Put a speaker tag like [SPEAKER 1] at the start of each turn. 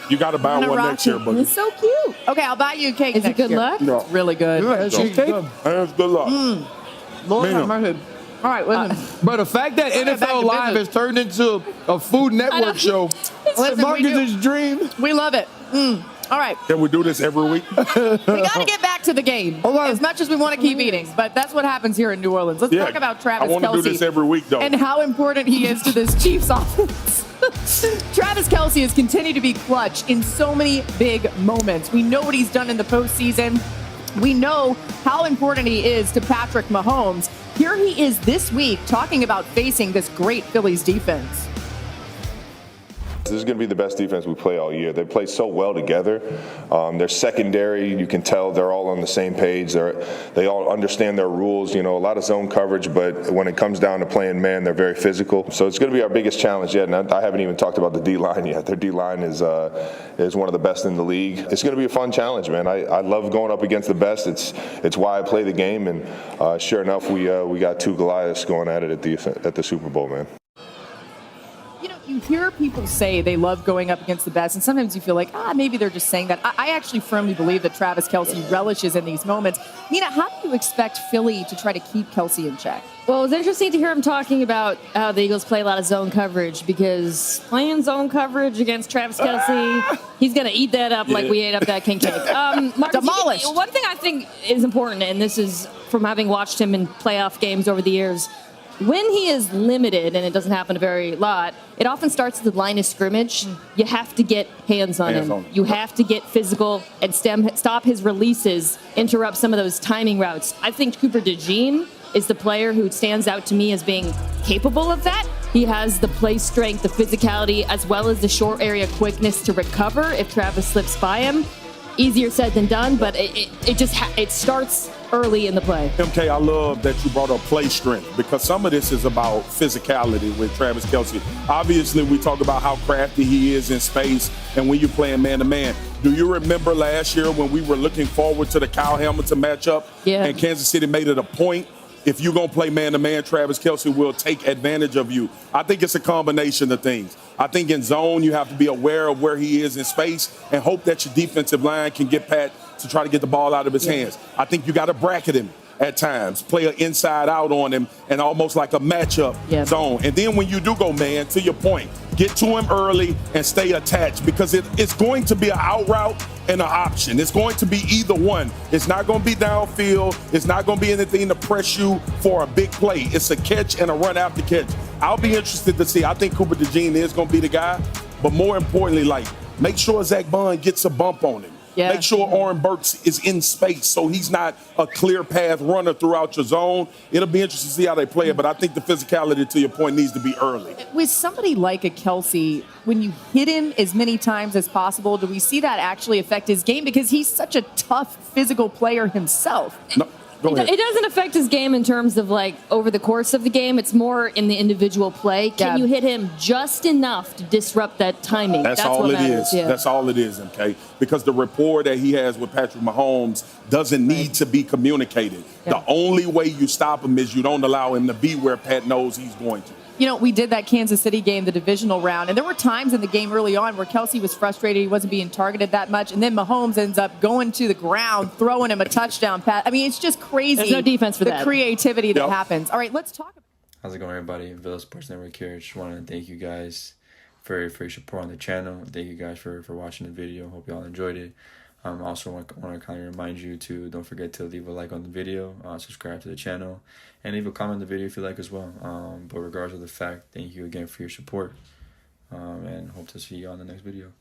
[SPEAKER 1] You got to buy one next year, buddy.
[SPEAKER 2] It's so cute. Okay, I'll buy you a cake.
[SPEAKER 3] Is it good luck?
[SPEAKER 1] No.
[SPEAKER 2] It's really good.
[SPEAKER 1] That's good luck.
[SPEAKER 2] Lord have
[SPEAKER 1] Man.
[SPEAKER 2] mercy. All right, listen.
[SPEAKER 4] But the fact that
[SPEAKER 2] Let's get back
[SPEAKER 4] NFL
[SPEAKER 2] to
[SPEAKER 4] Live
[SPEAKER 2] business.
[SPEAKER 4] has turned into a Food Network show,
[SPEAKER 2] Listen,
[SPEAKER 4] Marcus's dream.
[SPEAKER 2] we love it. All right.
[SPEAKER 1] Can we do this every week?
[SPEAKER 2] We got to get back to the game.
[SPEAKER 4] Hold on.
[SPEAKER 2] As much as we want to keep eating, but that's what happens here in New Orleans. Let's talk about Travis
[SPEAKER 1] I want to do
[SPEAKER 2] Kelce
[SPEAKER 1] this every week, though.
[SPEAKER 2] and how important he is to this Chiefs offense. Travis Kelce has continued to be clutch in so many big moments. We know what he's done in the postseason. We know how important he is to Patrick Mahomes. Here he is this week talking about facing this great Phillies defense.
[SPEAKER 5] This is going to be the best defense we play all year. They play so well together. They're secondary. You can tell they're all on the same page. They all understand their rules. You know, a lot of zone coverage, but when it comes down to playing man, they're very physical. So it's going to be our biggest challenge yet. And I haven't even talked about the D-line yet. Their D-line is one of the best in the league. It's going to be a fun challenge, man. I love going up against the best. It's why I play the game. And sure enough, we got two Goliaths going at it at the Super Bowl, man.
[SPEAKER 2] You hear people say they love going up against the best, and sometimes you feel like, maybe they're just saying that. I actually firmly believe that Travis Kelce relishes in these moments. Nina, how do you expect Philly to try to keep Kelce in check?
[SPEAKER 3] Well, it was interesting to hear him talking about how the Eagles play a lot of zone coverage, because playing zone coverage against Travis Kelce, he's going to eat that up like we ate up that king cake. Marcus,
[SPEAKER 2] Demolished.
[SPEAKER 3] One thing I think is important, and this is from having watched him in playoff games over the years, when he is limited, and it doesn't happen a very lot, it often starts at the line of scrimmage. You have to get hands on him. You have to get physical and stop his releases, interrupt some of those timing routes. I think Cooper DeJean is the player who stands out to me as being capable of that. He has the play strength, the physicality, as well as the short area quickness to recover if Travis slips by him. Easier said than done, but it starts early in the play.
[SPEAKER 1] MK, I love that you brought up play strength, because some of this is about physicality with Travis Kelce. Obviously, we talk about how crafty he is in space and when you're playing man-to-man. Do you remember last year when we were looking forward to the Kyle Hamilton matchup?
[SPEAKER 3] Yeah.
[SPEAKER 1] And Kansas City made it a point, if you're going to play man-to-man, Travis Kelce will take advantage of you. I think it's a combination of things. I think in zone, you have to be aware of where he is in space and hope that your defensive line can get Pat to try to get the ball out of his hands. I think you got to bracket him at times, play an inside out on him, and almost like a matchup zone. And then when you do go man, to your point, get to him early and stay attached, because it's going to be an out route and an option. It's going to be either one. It's not going to be downfield. It's not going to be anything to press you for a big play. It's a catch and a run after catch. I'll be interested to see. I think Cooper DeJean is going to be the guy, but more importantly, make sure Zach Bond gets a bump on him.
[SPEAKER 2] Yeah.
[SPEAKER 1] Make sure Oren Burks is in space so he's not a clear path runner throughout your zone. It'll be interesting to see how they play it, but I think the physicality, to your point, needs to be early.
[SPEAKER 2] With somebody like a Kelce, when you hit him as many times as possible, do we see that actually affect his game? Because he's such a tough physical player himself.
[SPEAKER 1] No.
[SPEAKER 3] It doesn't affect his game in terms of over the course of the game. It's more in the individual play. Can you hit him just enough to disrupt that timing?
[SPEAKER 1] That's all
[SPEAKER 3] what
[SPEAKER 1] it
[SPEAKER 3] matters.
[SPEAKER 1] is.
[SPEAKER 3] Yeah.
[SPEAKER 1] That's all it is, MK. Because the rapport that he has with Patrick Mahomes doesn't need to be communicated.
[SPEAKER 3] Yeah.
[SPEAKER 1] The only way you stop him is you don't allow him to be where Pat knows he's going to.
[SPEAKER 2] You know, we did that Kansas City game, the divisional round, and there were times in the game early on where Kelce was frustrated. He wasn't being targeted that much, and then Mahomes ends up going to the ground, throwing him a touchdown pass. I mean, it's just crazy.
[SPEAKER 3] There's no defense for that.
[SPEAKER 2] The creativity that happens. All right, let's talk.
[SPEAKER 6] How's it going, everybody? Villa Sports Network here. Just wanted to thank you guys for your support on the channel. Thank you guys for watching the video. Hope you all enjoyed it. Also want to kind of remind you to don't forget to leave a like on the video, subscribe to the channel, and leave a comment on the video if you like as well. But regardless of the fact, thank you again for your support, and hope to see you on the next video.